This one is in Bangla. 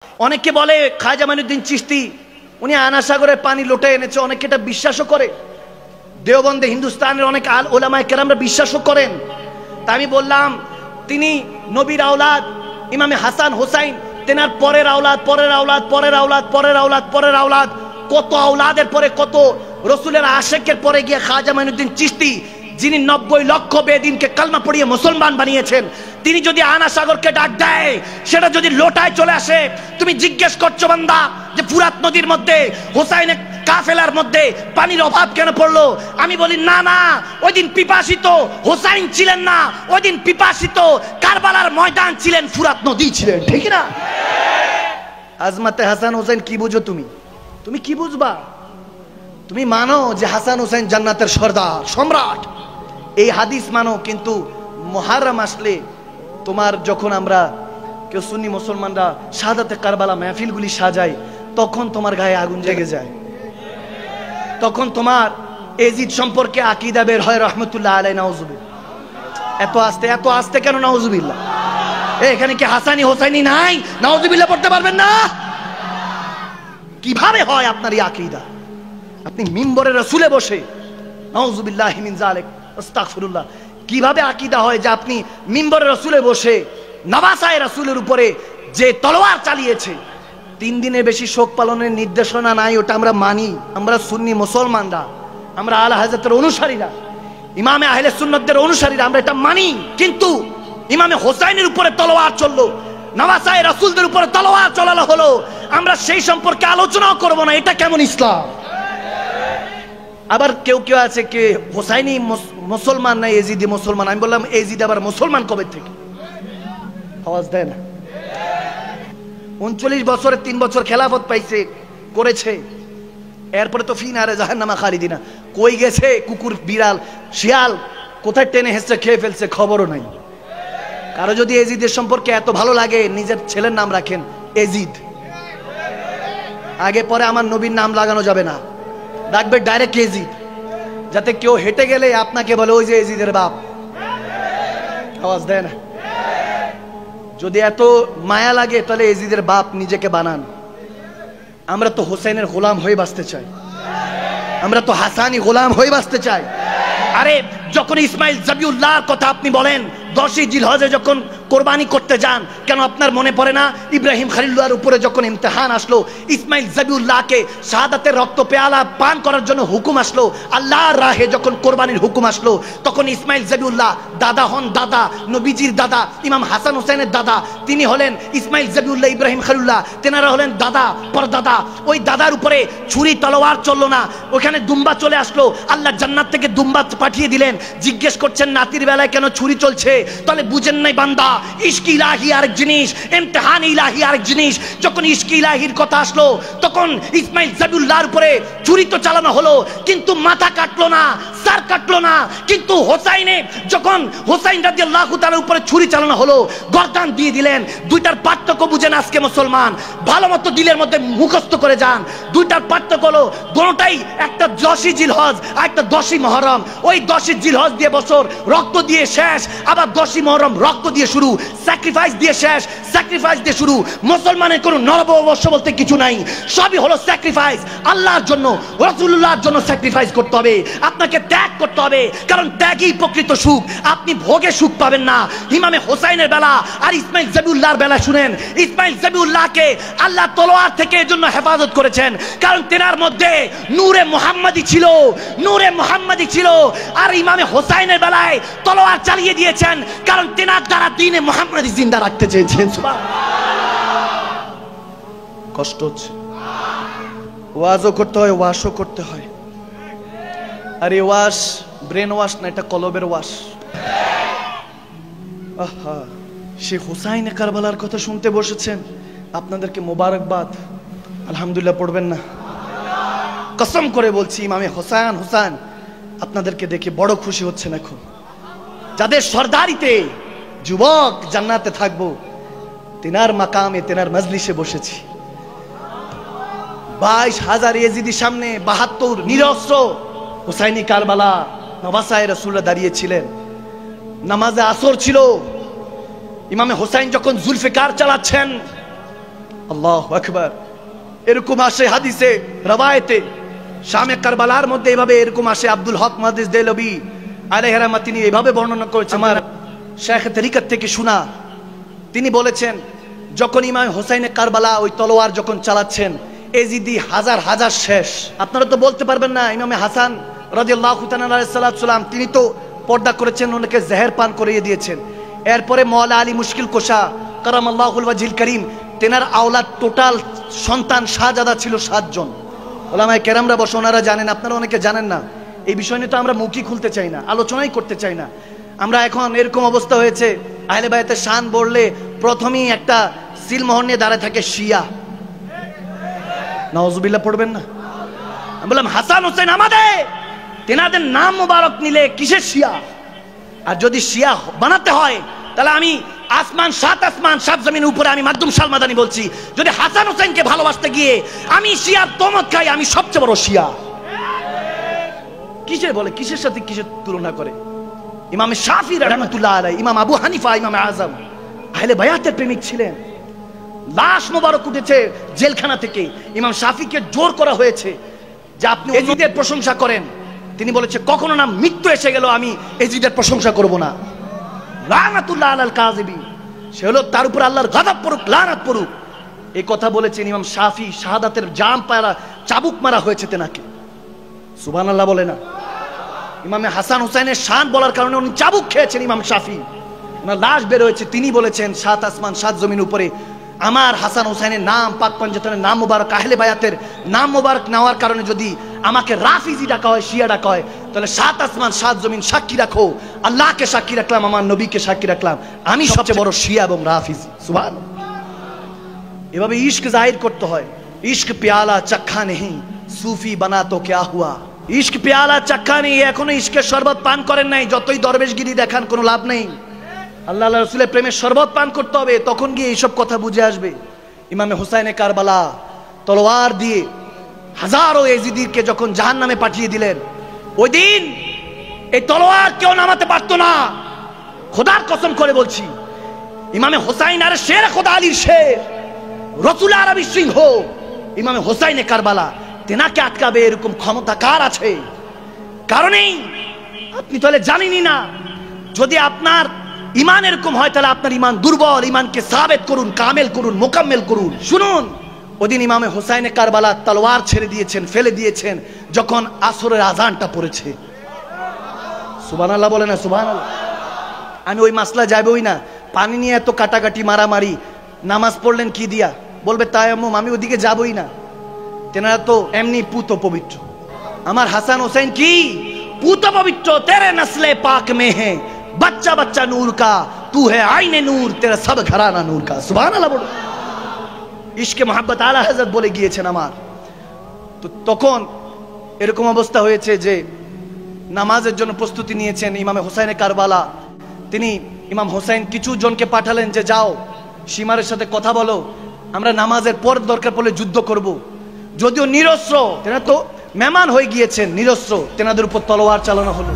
অনেকে বলে খাজা মাইনুদ্দিন চিশতি উনি আনা সাগরের পানি লোটে এনেছে, অনেকে এটা বিশ্বাসও করে। দেওবন্দে হিন্দুস্তানের অনেক ওলামায়ে কেরামরা বিশ্বাসও করেন। তা আমি বললাম তিনি নবীর আওলাদ, ইমামে হাসান হোসাইন, তেনার পরের আওলাদ, পরের আওলাদ, পরের আওলাদ, পরের আওলাদ, পরের আওলাদ, কত আওলাদের পরে কত রসুলের আশেকের পরে গিয়ে খাজা মাইনুদ্দিন চিশতি, যিনি 90 লক্ষ বেদিনকে কালমা পড়িয়ে মুসলমান বানিয়েছেন, তিনি যদি আনা সাগরকে ডাক দেয়, সেটা যদি লোটায় চলে আসে, তুমি জিজ্ঞেস করছো বান্দা যে ফুরাত নদীর মধ্যে হোসাইনের কাফেলার মধ্যে পানির অভাব কেন পড়লো? আমি বলি না না, ওই দিন পিপাসিত হোসাইন ছিলেন না, ওই দিন পিপাসিত কারবালার ময়দান ছিলেন, ফুরাত নদী ছিলেন, ঠিক না? আজমাতে হাসান হোসেন কি বুঝো তুমি? তুমি কি বুঝবা? তুমি মানো যে হাসান হোসেন জান্নাতের সর্দার, সম্রাট, এই হাদিস মানো, কিন্তু মুহররম আসলে তোমার যখন আমরা কেউ সুন্নি মুসলমানরা শাহাদাতে কারবালা মাহফিলগুলি সাজাই, তখন তোমার গায়ে আগুন জেগে যায়, তখন তোমার এজিদ সম্পর্কে আকীদা বের হয় রহমতুল্লাহ আলাইহি নাউজুবিল্লাহ। এত আস্তে কেন নাউজুবিল্লাহ? এখানে কি হাসানি হোসাইনি নাই? নাউজুবিল্লাহ পড়তে পারবেন না? কিভাবে হয় আপনার এই আকীদা? আপনি মিম্বরে রাসূলে বসে নাউজুবিল্লাহি মিন যালিক আস্তাগফিরুল্লাহ, কিভাবে আকীদা হয় যে আপনি মিম্বরে রাসূলে বসে নওয়াসায়ে রাসূলের উপরে যে তলোয়ার চালিয়েছে, 3 দিনের বেশি শোক পালনের নির্দেশনা নাই, ওটা আমরা মানি। আমরা সুন্নি মুসলমানরা, আমরা আলা হযরতের অনুসারীরা, ইমামে আহলে সুন্নাতদের অনুসারীরা, আমরা এটা মানি। কিন্তু ইমামে হোসাইনের উপরে তলোয়ার চললো, নওয়াসায়ে রাসূলদের উপরে তলোয়ার চলানো হলো, আমরা সেই সম্পর্কে আলোচনাও করব না। এটা কেমন ইসলাম? আবার কেউ কেউ আছে কে হোসাইনি মুসলমান না এজিদি মুসলমান। আমি বললাম এজিদ আবার মুসলমান কবে থেকে? আওয়াজ দেয় না। 39 বছরে 3 বছর খেলাফত পাইছে, করেছে, এরপরে তো ফিনারে জাহান্নামা খালিদিনা। কই গেছে কুকুর, বিড়াল, শিয়াল কোথায় টেনে হেসে খেয়ে ফেলছে, খবরও নাই। কারো যদি এজিদের সম্পর্কে এত ভালো লাগে, নিজের ছেলের নাম রাখেন এজিদ, আগে পরে আমার নবীর নাম লাগানো যাবে না, ডাকবে ডাইরেক্ট এজিদ, যাতে কেউ হেঁটে গেলে আপনাকে বলে ওই যে এজিদের বাপ। আওয়াজ দেয় না। যদি এত মায়া লাগে তাহলে এজিদের বাপ নিজেকে বানান। আমরা তো হোসেনের গোলাম হয়ে বাঁচতে চাই, আমরা তো হাসানি গোলাম হয়ে বাঁচতে চাই। আরে যখন ইসমাইল জবিউল্লাহর কথা আপনি বলেন, 10ই জিলহজে যখন কোরবানি করতে যান, কেন আপনার মনে পড়ে না ইব্রাহিম খলিলুল্লাহর উপরে যখন ইমতিহান আসলো, ইসমাইল জবিউল্লাহকে শাহাদাতের রক্ত পেয়ালা পান করার জন্য হুকুম আসলো, আল্লাহর রাহে যখন কোরবানির হুকুম আসলো, তখন ইসমাইল জবিউল্লাহ দাদা হন, দাদা নবীজির দাদা, ইমাম হাসান হোসেনের দাদা, তিনি হলেন ইসমাইল জবিউল্লাহ ইব্রাহিম খলিলুল্লাহ, তেনারা হলেন দাদা পরদাদা। ওই দাদার উপরে ছুরি তলোয়ার চললো না, ওখানে দুম্বা চলে আসলো, আল্লাহ জান্নাত থেকে দুম্বা পাঠিয়ে দিলেন। জিজ্ঞেস করছেন নাতির বেলায় কেন ছুরি চলছে? তাহলে বুঝেন নাই বান্দা, ইশক ইলাহি আরেক জিনিস, ইমতিহান ইলাহি আরেক জিনিস। যখন ইশক ইলাহির কথা আসলো, তখন ইসমাইল জবিউল্লাহর উপরে ছুরি তো চালানো হলো, কিন্তু মাথা কাটলো না, সার কাটলো না। কিন্তু হোসাইনে যখন হোসাইন রাদিয়াল্লাহু তাআলার উপরে ছুরি চালানো হলো, গর্দান দিয়ে দিলেন। দুইটার পার্থক্য বুঝেন আজকে মুসলমান, ভালো মতো দিলের মধ্যে মুখস্থ করে যান। দুইটার পার্থক্য হলো দুটোটাই, একটা 10ই জিলহজ আর একটা 10ই মুহররম। ওই 10ই জিলহজ দিয়ে বছর রক্ত দিয়ে শেষ, আবার 10ই মুহররম রক্ত দিয়ে শুরু, স্যাক্রিফাইস দিয়ে শেষ, স্যাক্রিফাইস দিয়ে শুরু। মুসলমানের কোনো নববর্ষ বলতে কিছু নাই, সবই হলো স্যাক্রিফাইস। আল্লাহর জন্য, রাসূলুল্লাহর জন্য স্যাক্রিফাইস করতে হবে, আপনাকে ত্যাগ করতে হবে, কারণ ত্যাগই প্রকৃত সুখ। আপনি ভোগে সুখ পাবেন না। ইমামে হোসাইনের বেলা আর ইসমাইল জবিউল্লাহর বেলা শুনেন, ইসমাইল জবিউল্লাহকে আল্লাহ তলোয়ার থেকে এজন্য হেফাজত করেছেন, কারণ তেনার মধ্যে নূরে মুহাম্মাদি ছিল, নূরে মুহাম্মাদি ছিল। আর ইমামে হোসাইনের বেলায় তলোয়ার চালিয়ে দিয়েছেন, কারণ তেনার দ্বারা দ্বীনে মুহাম্মাদি জিন্দা রাখতে চেয়েছেন। কষ্ট হচ্ছে, ওয়াজও করতে হয়, ওয়াশও করতে হয়। আর এই ওয়াশ ব্রেন ওয়াশ না, এটা কলবের ওয়াশ। আহা, শেখ হুসাইনে কারবালার কথা শুনতে বসেছেন, আপনাদেরকে মোবারকবাদ। আলহামদুলিল্লাহ পড়বেন না? কসম করে বলছি, ইমামে হোসেন হোসেন আপনাদেরকে দেখে বড় খুশি হচ্ছেন। এখন যাদের সরদারিতে যুবক জান্নাতে থাকবো, তেনার মাকামে, তেনার মজলিসে বসেছি। 22,000 ইয়েজিদির সামনে 72 নিরস্ত্র হুসাইনি কারবালা নওয়াসায়ে রাসূলুল্লাহ দাঁড়িয়েছিলেন। নামাজে আসর ছিল, ইমামে হোসাইন যখন জুলফিকার চালাচ্ছেন, আল্লাহু আকবার। এরকম আসে হাদিসে রওয়ায়েতে, শামে কারবালার মধ্যে এভাবে এরকম আসে। আব্দুল হক মুহাদ্দিস দেলবি আলাইহি রাহমাত তিনি এভাবে বর্ণনা করেছেন, আমার শেখ তরিকত থেকে শোনা। তিনি বলেছেন, যখন ইমাম হোসাইনে কারবালা ওই তলোয়ার যখন চালাচ্ছেন, এজিদি হাজার হাজার শেষ। আপনারা তো বলতে পারবেন না, ইমামে হাসান রাদিয়াল্লাহু তাআলা আলাইহিস সালাম তিনি তো পর্দা করেছেন, ওনাকে জেহের পান করিয়ে দিয়েছেন। এরপরে মওলা আলী মুশকিল কোশা কারামাল্লাহুল ওয়াজহিল করিম, তেনার আওলাদ টোটাল সন্তান শাহজাদা ছিল 7 জন। ওলামায়ে কেরামরা বসে, ওনারা জানেন, আপনারা অনেকে জানেন না। এই বিষয় নিয়ে তো আমরা মুখই খুলতে চাই না, আলোচনাই করতে চাই না। আমরা এখন এরকম অবস্থা হয়েছে, আহলে বায়তের শান বললে প্রথমেই একটা সিলমোহর নিয়ে দাঁড়ায় থাকে শিয়া। নাউজুবিল্লাহ পড়বেন না? আমি বললাম হাসান হোসেন আমাদের, তেনাদের নাম মুবারক নিলে কিসের শিয়া? আর যদি শিয়া বানাতে হয় তাহলে আমি আসমান 7 আসমান 7 জমিন উপরে আমি মাকদুম শাল মাদানি বলছি, যদি হাসান হোসেনকে ভালোবাসতে গিয়ে আমি শিয়ার তমত খাই, আমি সবচেয়ে বড় শিয়া। কিসের বলে, কিসের সাথে কিসের তুলনা করে? ইমাম শাফি রাহমাতুল্লাহ আলাইহি, ইমাম আবু হানিফা, ইমাম আযম আহলে বায়াতের প্রেমিক ছিলেন। লাশ মোবারক উঠেছে জেলখানা থেকে, ইমাম শাফিকে জোর করা হয়েছে যে আপনি এজিদের প্রশংসা করেন। তিনি বলেছে কখনো না, মৃত্যু এসে গেল আমি এজিদের প্রশংসা করব না। লানাতুল্লাহ আলাল কাযিবি, সে হলো তার উপর আল্লাহর গজব পড়ুক, লানাত পড়ুক, এই কথা বলেছেন ইমাম শাফি। শাহাদাতের জাম পায়রা চাবুক মারা হয়েছে তেনাকে। সুবহানাল্লাহ বলে না? ইমামে হাসান হুসাইনের শান বলার কারণে উনি চাবুক খেয়েছেন ইমাম শাফি। ওনার লাশ বের হয়েছে, তিনি বলেছেন 7 আসমান 7 জমিন উপরে আমার হাসান হুসাইনের নাম, পাক পাঞ্জাতনের নাম মুবারক, আহলে বায়াতের নাম মুবারক নেওয়ার কারণে যদি আমাকে রাফিজি ডাকা হয়, শিয়া ডাকা হয়, তাহলে 7 আসমান 7 জমিন সাক্ষী রাখো, আল্লাহকে সাক্ষী রাখলাম, আমার নবীকে সাক্ষী রাখলাম, আমি সবচেয়ে বড় শিয়া এবং রাফিজি। সুবহানাল্লাহ। এভাবে ইশক জাহির করতে হয়। ইশক পেয়ালা চাখা নেই, সুফি বানা তো ক্যা হুয়া। ইশক পেয়ালা চাখা নেই, এখনো ইশকের শরবত পান করেন নাই, যতই দরবেশগিরি দেখান কোনো লাভ নেই। আল্লাহ রাসূলের প্রেমের শরবত পান করতে হবে, তখন গিয়ে এইসব কথা বুঝে আসবে। ইমামে হুসাইনে কারবালা তলোয়ার দিয়ে হাজারো এজিদিকে যখন জাহান্নামে পাঠিয়ে দিলেন, ওই দিন এই তলোয়ার কেউ নামাতে পারতো না। খোদার কসম করে বলছি, ইমামে হুসাইন আর শের খোদা আলীর শের রসুল আরবি সিংহ ইমামে হুসাইনে কারবালা, তেনাকে আটকাবে এরকম ক্ষমতা কার আছে? কারণেই আপনি তাহলে জানেনই না। যদি আপনার ইমান এরকম হয় তাহলে আপনার ইমান দুর্বল। ইমানকে সাবেত করুন, কামেল করুন, মোকাম্মেল করুন। শুনুন, ওদিন ইমামে হুসাইনে কারবালা তলোয়ার ছেড়ে দিয়েছেন, ফেলে দিয়েছেন যখন আসরের আজানটা পড়েছে। সুবহানাল্লাহ বলে না? সুবহানাল্লাহ। আমি ওই মাসলা যাবই না, পানি নিয়ে এত কাটাকাটি মারামারি, নামাজ পড়লেন কি দিয়া? বলবে তায়াম্মুম, আমি ওদিকে যাবই না। তেনারা তো এমনি পুত পবিত্র। আমার হাসান হোসেন কি পুত পবিত্র? তেরে নসলে পাক মে হে बच्चा बच्चा नूर का, तू है आईने नूर, तेरा सब घराना नूर का। सुभान अल्लाह बोलो। इश्क मोहब्बत आला हजरत বলে গিয়েছেন আমার। তো তখন এরকম অবস্থা হয়েছে যে নামাজের জন্য প্রস্তুতি নিয়েছেন ইমামে হুসাইনে কারবালা। তিনি ইমাম হুসাইন কিছু জনকে পাঠালেন যে যাও সীমারের সাথে কথা বলো, আমরা নামাজের পর দরকার পড়লে যুদ্ধ করব। যদিও নিরস্ত্র, তেনারা তো মেহমান হয়ে গিয়েছেন, নিরস্ত্র, তেনাদের উপর তলোয়ার চালানো হলো।